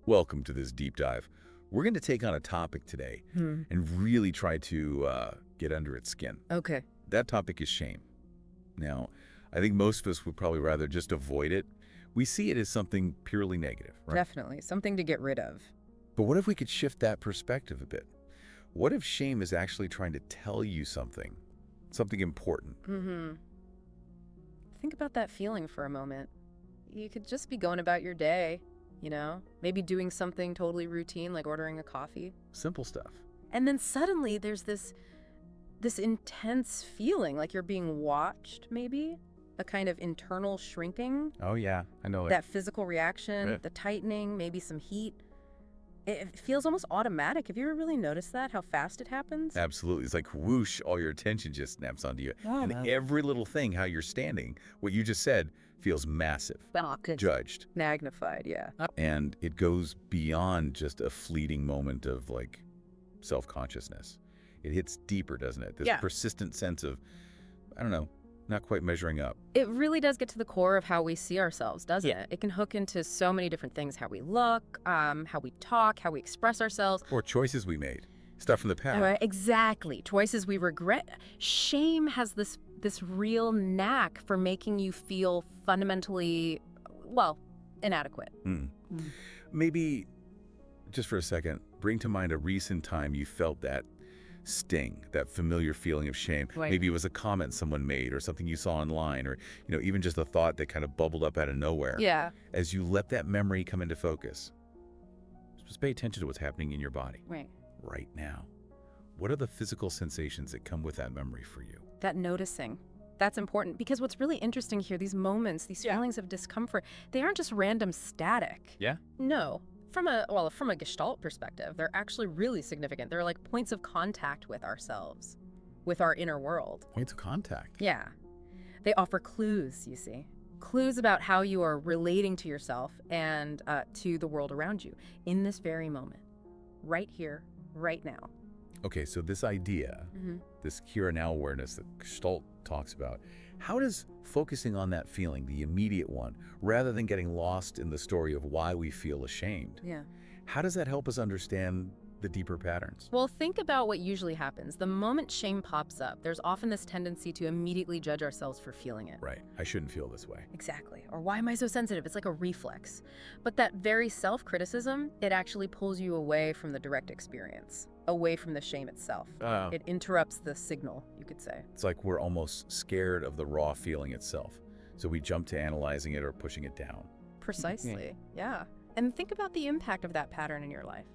Welcome to this deep dive. We're going to take on a topic today and really try to get under its skin. Okay. That topic is shame. Now, I think most of us would probably rather just avoid it. We see it as something purely negative, right? Definitely. Something to get rid of. But what if we could shift that perspective a bit? What if shame is actually trying to tell you something important? Think about that feeling for a moment. You could just be going about your day, maybe doing something totally routine like ordering a coffee. Simple stuff. And then suddenly there's this intense feeling like you're being watched, maybe? A kind of internal shrinking. Oh, yeah, I know it. That physical reaction, Right. the tightening, maybe some heat. It feels almost automatic. Have you ever really noticed that, how fast it happens? Absolutely. It's like whoosh, all your attention just snaps onto you. Oh, and man. every little thing, how you're standing, what you just said, feels massive, judged. Magnified, yeah. And it goes beyond just a fleeting moment of like self-consciousness. It hits deeper, doesn't it? This Yeah. persistent sense of, I don't know, not quite measuring up. It really does get to the core of how we see ourselves, doesn't Yeah. it? It can hook into so many different things, how we look, how we talk, how we express ourselves. Or choices we made, stuff from the past. Right, exactly. Choices we regret. Shame has this real knack for making you feel fundamentally, well, inadequate. Maybe, just for a second, bring to mind a recent time you felt that sting, that familiar feeling of shame. Right. Maybe it was a comment someone made or something you saw online or, even just a thought that kind of bubbled up out of nowhere. Yeah. As you let that memory come into focus, just pay attention to what's happening in your body Right. right now. What are the physical sensations that come with that memory for you? That noticing. That's important because what's really interesting here, these moments, these feelings of discomfort, they aren't just random static. Yeah? No. From a Gestalt perspective, they're actually really significant. They're like points of contact with ourselves, with our inner world. Points of contact. Yeah. They offer clues, you see. Clues about how you are relating to yourself and to the world around you in this very moment. Right here, right now. Okay, so this idea, this here and now awareness that Gestalt talks about, how does focusing on that feeling, the immediate one, rather than getting lost in the story of why we feel ashamed, Yeah. how does that help us understand the deeper patterns? Well, think about what usually happens. The moment shame pops up, there's often this tendency to immediately judge ourselves for feeling it. Right, I shouldn't feel this way. Exactly. Or why am I so sensitive? It's like a reflex. But that very self-criticism, it actually pulls you away from the direct experience, away from the shame itself. It interrupts the signal, you could say. It's like we're almost scared of the raw feeling itself, so we jump to analyzing it or pushing it down. Precisely. Yeah. And think about the impact of that pattern in your life.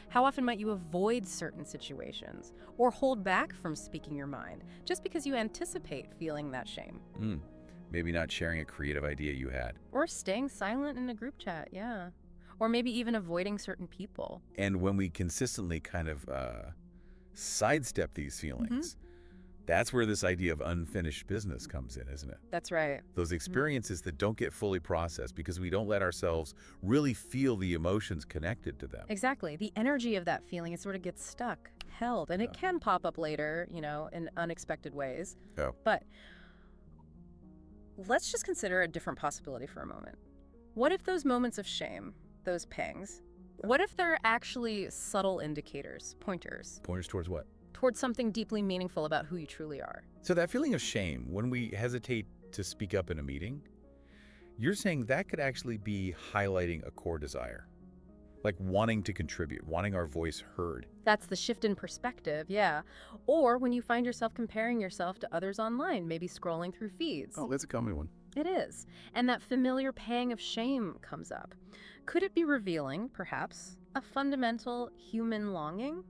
How often might you avoid certain situations or hold back from speaking your mind just because you anticipate feeling that shame? Maybe not sharing a creative idea you had. Or staying silent in a group chat, yeah. Or maybe even avoiding certain people. And when we consistently kind of sidestep these feelings, that's where this idea of unfinished business comes in, isn't it? That's right. Those experiences that don't get fully processed because we don't let ourselves really feel the emotions connected to them. Exactly. The energy of that feeling, it sort of gets stuck, held, and it can pop up later, in unexpected ways. Oh. But let's just consider a different possibility for a moment. What if those moments of shame, those pangs, what if they're actually subtle indicators, pointers, Pointers towards what? towards something deeply meaningful about who you truly are? So that feeling of shame, when we hesitate to speak up in a meeting, you're saying that could actually be highlighting a core desire, like wanting to contribute, wanting our voice heard. That's the shift in perspective, yeah. Or when you find yourself comparing yourself to others online, maybe scrolling through feeds. Oh, that's a common one. It is. And that familiar pang of shame comes up. Could it be revealing, perhaps, a fundamental human longing?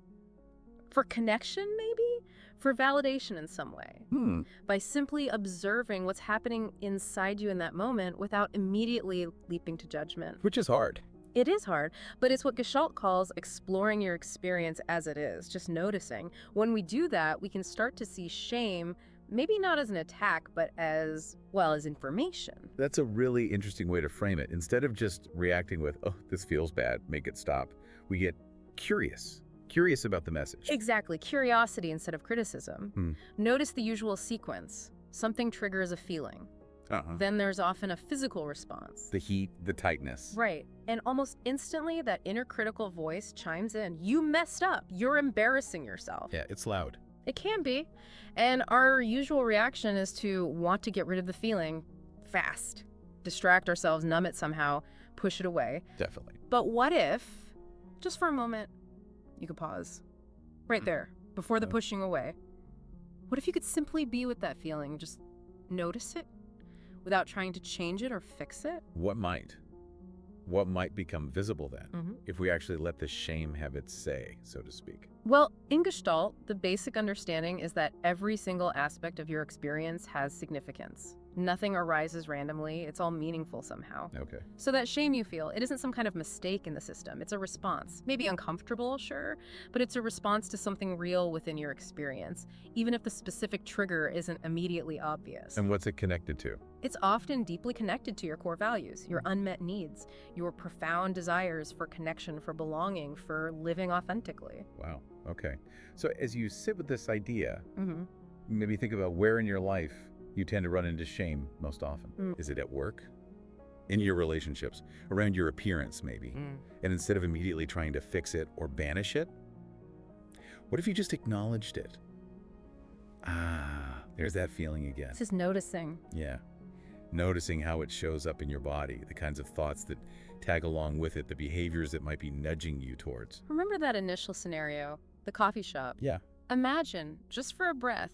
For connection, maybe? For validation in some way? By simply observing what's happening inside you in that moment without immediately leaping to judgment. Which is hard. It is hard, but it's what Gestalt calls exploring your experience as it is, just noticing. When we do that, we can start to see shame maybe not as an attack, but as information. That's a really interesting way to frame it. Instead of just reacting with, oh, this feels bad, make it stop, we get curious about the message. Exactly. Curiosity instead of criticism. Notice the usual sequence. Something triggers a feeling. Then there's often a physical response. The heat, the tightness. Right. And almost instantly, that inner critical voice chimes in. You messed up. You're embarrassing yourself. Yeah, it's loud. It can be. And our usual reaction is to want to get rid of the feeling fast, distract ourselves, numb it somehow, push it away. Definitely. But what if, just for a moment, you could pause right there before the pushing away? What if you could simply be with that feeling, just notice it without trying to change it or fix it? What might? What might become visible then if we actually let the shame have its say, so to speak? Well, in Gestalt, the basic understanding is that every single aspect of your experience has significance. Nothing arises randomly. It's all meaningful somehow. Okay. So that shame you feel, it isn't some kind of mistake in the system. It's a response. Maybe uncomfortable, sure, but it's a response to something real within your experience, even if the specific trigger isn't immediately obvious. And what's it connected to? It's often deeply connected to your core values, your unmet needs, your profound desires for connection, for belonging, for living authentically. Wow. Okay. So as you sit with this idea, maybe think about where in your life you tend to run into shame most often. Is it at work? In your relationships? Around your appearance, maybe? And instead of immediately trying to fix it or banish it, what if you just acknowledged it? There's that feeling again. This is noticing. Yeah. Noticing how it shows up in your body, the kinds of thoughts that tag along with it, the behaviors that might be nudging you towards. Remember that initial scenario, the coffee shop? Yeah. Imagine, just for a breath,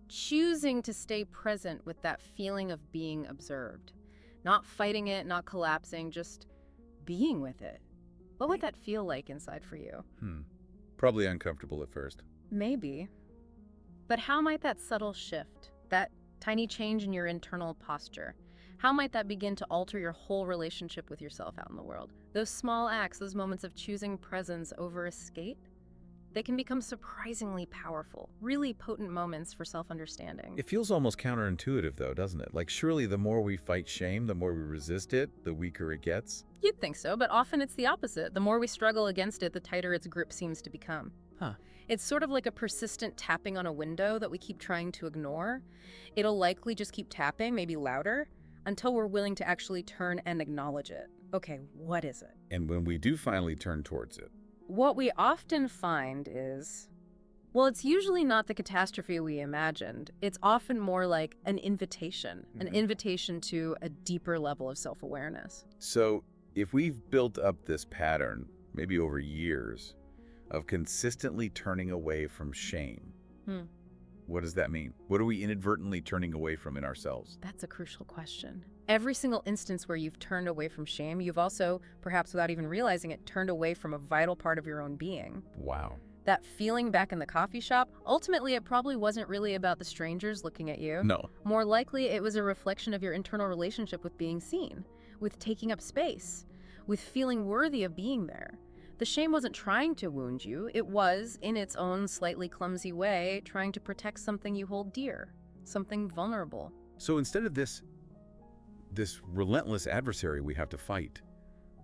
choosing to stay present with that feeling of being observed. Not fighting it, not collapsing, just being with it. What would that feel like inside for you? Probably uncomfortable at first. Maybe. But how might that subtle shift, that tiny change in your internal posture, how might that begin to alter your whole relationship with yourself out in the world? Those small acts, those moments of choosing presence over escape, they can become surprisingly powerful, really potent moments for self-understanding. It feels almost counterintuitive though, doesn't it? Like surely the more we fight shame, the more we resist it, the weaker it gets. You'd think so, but often it's the opposite. The more we struggle against it, the tighter its grip seems to become. It's sort of like a persistent tapping on a window that we keep trying to ignore. It'll likely just keep tapping, maybe louder, until we're willing to actually turn and acknowledge it. Okay, what is it? And when we do finally turn towards it, what we often find is, well, it's usually not the catastrophe we imagined. It's often more like an invitation to a deeper level of self-awareness. So if we've built up this pattern, maybe over years, of consistently turning away from shame, what does that mean? What are we inadvertently turning away from in ourselves? That's a crucial question. Every single instance where you've turned away from shame, you've also, perhaps without even realizing it, turned away from a vital part of your own being. Wow. That feeling back in the coffee shop, ultimately it probably wasn't really about the strangers looking at you. No. More likely it was a reflection of your internal relationship with being seen, with taking up space, with feeling worthy of being there. The shame wasn't trying to wound you. It was, in its own slightly clumsy way, trying to protect something you hold dear, something vulnerable. So instead of this relentless adversary we have to fight,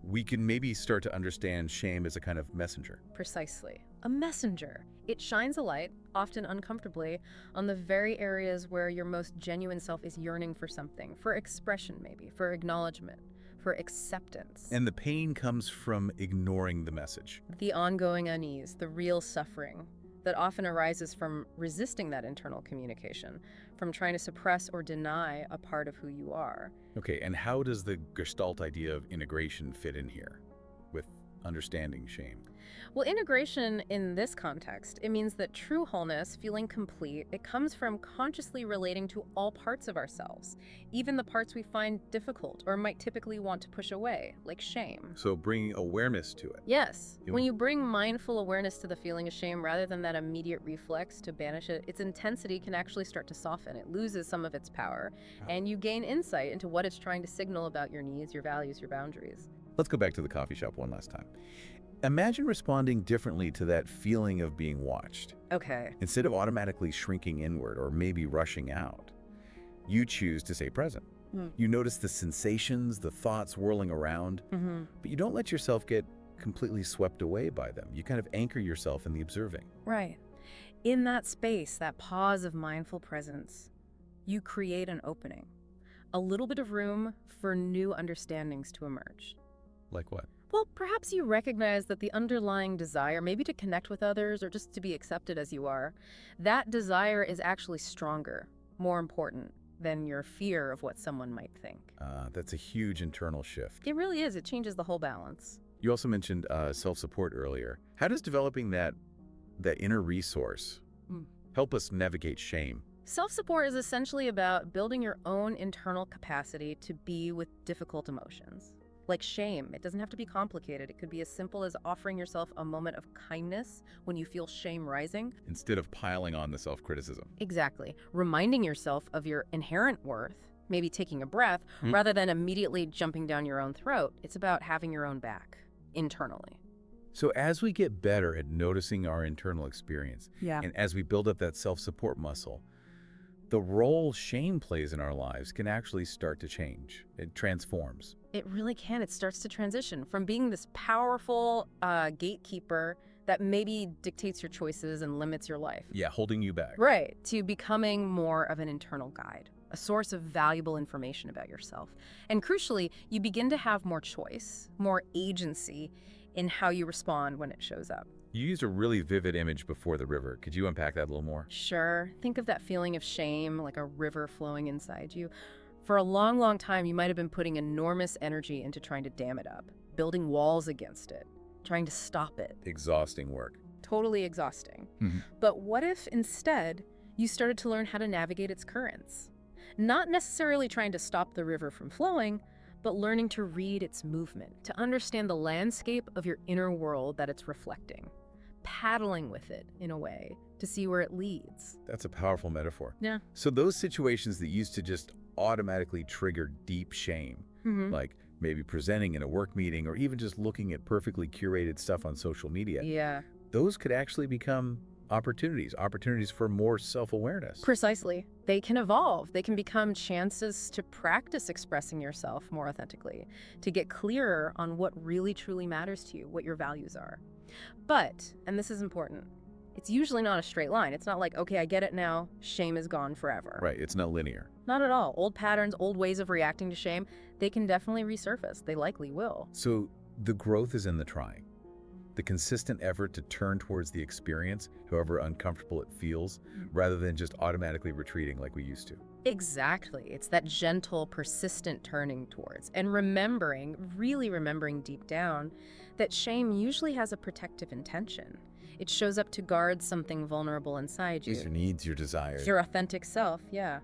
we can maybe start to understand shame as a kind of messenger. Precisely. A messenger. It shines a light, often uncomfortably, on the very areas where your most genuine self is yearning for something, for expression maybe, for acknowledgement, for acceptance. And the pain comes from ignoring the message. The ongoing unease, the real suffering that often arises from resisting that internal communication, from trying to suppress or deny a part of who you are. Okay, and how does the Gestalt idea of integration fit in here with understanding shame? Well, integration in this context, it means that true wholeness, feeling complete, it comes from consciously relating to all parts of ourselves, even the parts we find difficult or might typically want to push away, like shame. So bringing awareness to it. Yes. When you bring mindful awareness to the feeling of shame rather than that immediate reflex to banish it, its intensity can actually start to soften. It loses some of its power, and you gain insight into what it's trying to signal about your needs, your values, your boundaries. Let's go back to the coffee shop one last time. Imagine responding differently to that feeling of being watched. Okay. Instead of automatically shrinking inward or maybe rushing out, you choose to stay present. You notice the sensations, the thoughts whirling around, but you don't let yourself get completely swept away by them. You kind of anchor yourself in the observing. Right. In that space, that pause of mindful presence, you create an opening a little bit of room for new understandings to emerge. Like what? Well, perhaps you recognize that the underlying desire, maybe to connect with others or just to be accepted as you are, that desire is actually stronger, more important than your fear of what someone might think. That's a huge internal shift. It really is. It changes the whole balance. You also mentioned self-support earlier. How does developing that inner resource help us navigate shame? Self-support is essentially about building your own internal capacity to be with difficult emotions. Like shame, it doesn't have to be complicated. It could be as simple as offering yourself a moment of kindness when you feel shame rising. Instead of piling on the self-criticism. Exactly. Reminding yourself of your inherent worth, maybe taking a breath, rather than immediately jumping down your own throat. It's about having your own back, internally. So as we get better at noticing our internal experience, Yeah. and as we build up that self-support muscle, the role shame plays in our lives can actually start to change. It transforms. It really can. It starts to transition from being this powerful gatekeeper that maybe dictates your choices and limits your life. Yeah, holding you back. Right, to becoming more of an internal guide, a source of valuable information about yourself. And crucially, you begin to have more choice, more agency in how you respond when it shows up. You used a really vivid image before the river. Could you unpack that a little more? Sure, think of that feeling of shame like a river flowing inside you. For a long, long time, you might have been putting enormous energy into trying to dam it up, building walls against it, trying to stop it. Exhausting work. Totally exhausting. But what if instead you started to learn how to navigate its currents? Not necessarily trying to stop the river from flowing, but learning to read its movement, to understand the landscape of your inner world that it's reflecting, paddling with it in a way to see where it leads. That's a powerful metaphor. Yeah. So those situations that used to just automatically trigger deep shame, like maybe presenting in a work meeting or even just looking at perfectly curated stuff on social media, Yeah. those could actually become opportunities for more self-awareness. Precisely. They can evolve. They can become chances to practice expressing yourself more authentically, to get clearer on what really truly matters to you, what your values are. But, and this is important, it's usually not a straight line. It's not like, okay, I get it now, shame is gone forever. Right, it's not linear. Not at all. Old patterns, old ways of reacting to shame, they can definitely resurface. They likely will. So the growth is in the trying. The consistent effort to turn towards the experience, however uncomfortable it feels, rather than just automatically retreating like we used to. Exactly. It's that gentle, persistent turning towards. And remembering, really remembering deep down, that shame usually has a protective intention. It shows up to guard something vulnerable inside you. Your needs, your desires. Your authentic self, yeah.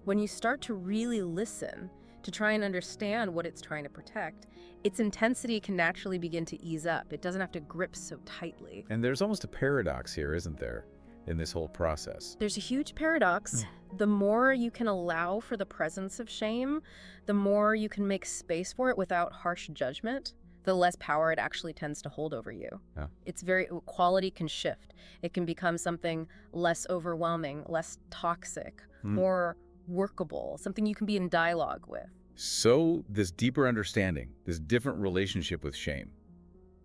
When you start to really listen, to try and understand what it's trying to protect, its intensity can naturally begin to ease up. It doesn't have to grip so tightly. And there's almost a paradox here, isn't there, in this whole process? There's a huge paradox. The more you can allow for the presence of shame, the more you can make space for it without harsh judgment, the less power it actually tends to hold over you. Yeah. It's quality can shift. It can become something less overwhelming, less toxic, more workable, something you can be in dialogue with. So this deeper understanding, this different relationship with shame,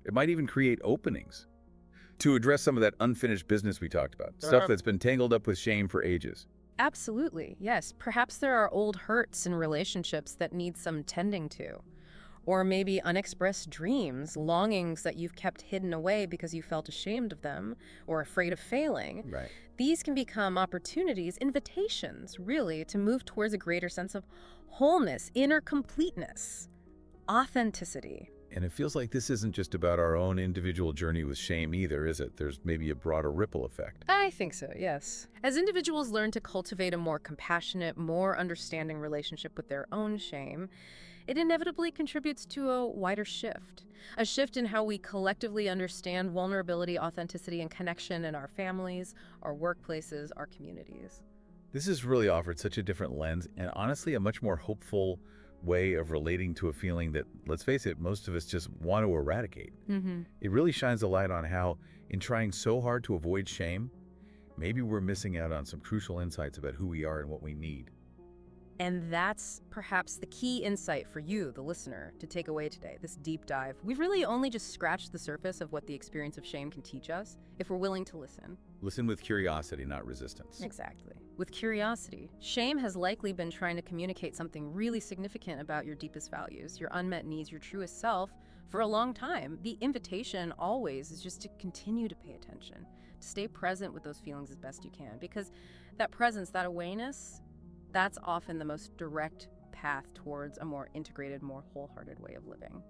it might even create openings to address some of that unfinished business we talked about, stuff that's been tangled up with shame for ages. Absolutely, yes. Perhaps there are old hurts in relationships that need some tending to. Or maybe unexpressed dreams, longings that you've kept hidden away because you felt ashamed of them or afraid of failing. Right. These can become opportunities, invitations, really, to move towards a greater sense of wholeness, inner completeness, authenticity. And it feels like this isn't just about our own individual journey with shame either, is it? There's maybe a broader ripple effect. I think so, yes. As individuals learn to cultivate a more compassionate, more understanding relationship with their own shame, it inevitably contributes to a wider shift. A shift in how we collectively understand vulnerability, authenticity, and connection in our families, our workplaces, our communities. This has really offered such a different lens and honestly a much more hopeful way of relating to a feeling that, let's face it, most of us just want to eradicate. It really shines a light on how, in trying so hard to avoid shame, maybe we're missing out on some crucial insights about who we are and what we need. And that's perhaps the key insight for you, the listener, to take away today, this deep dive. We've really only just scratched the surface of what the experience of shame can teach us if we're willing to listen. Listen with curiosity, not resistance. Exactly. With curiosity, shame has likely been trying to communicate something really significant about your deepest values, your unmet needs, your truest self for a long time. The invitation always is just to continue to pay attention, to stay present with those feelings as best you can, because that presence, that awareness, that's often the most direct path towards a more integrated, more wholehearted way of living.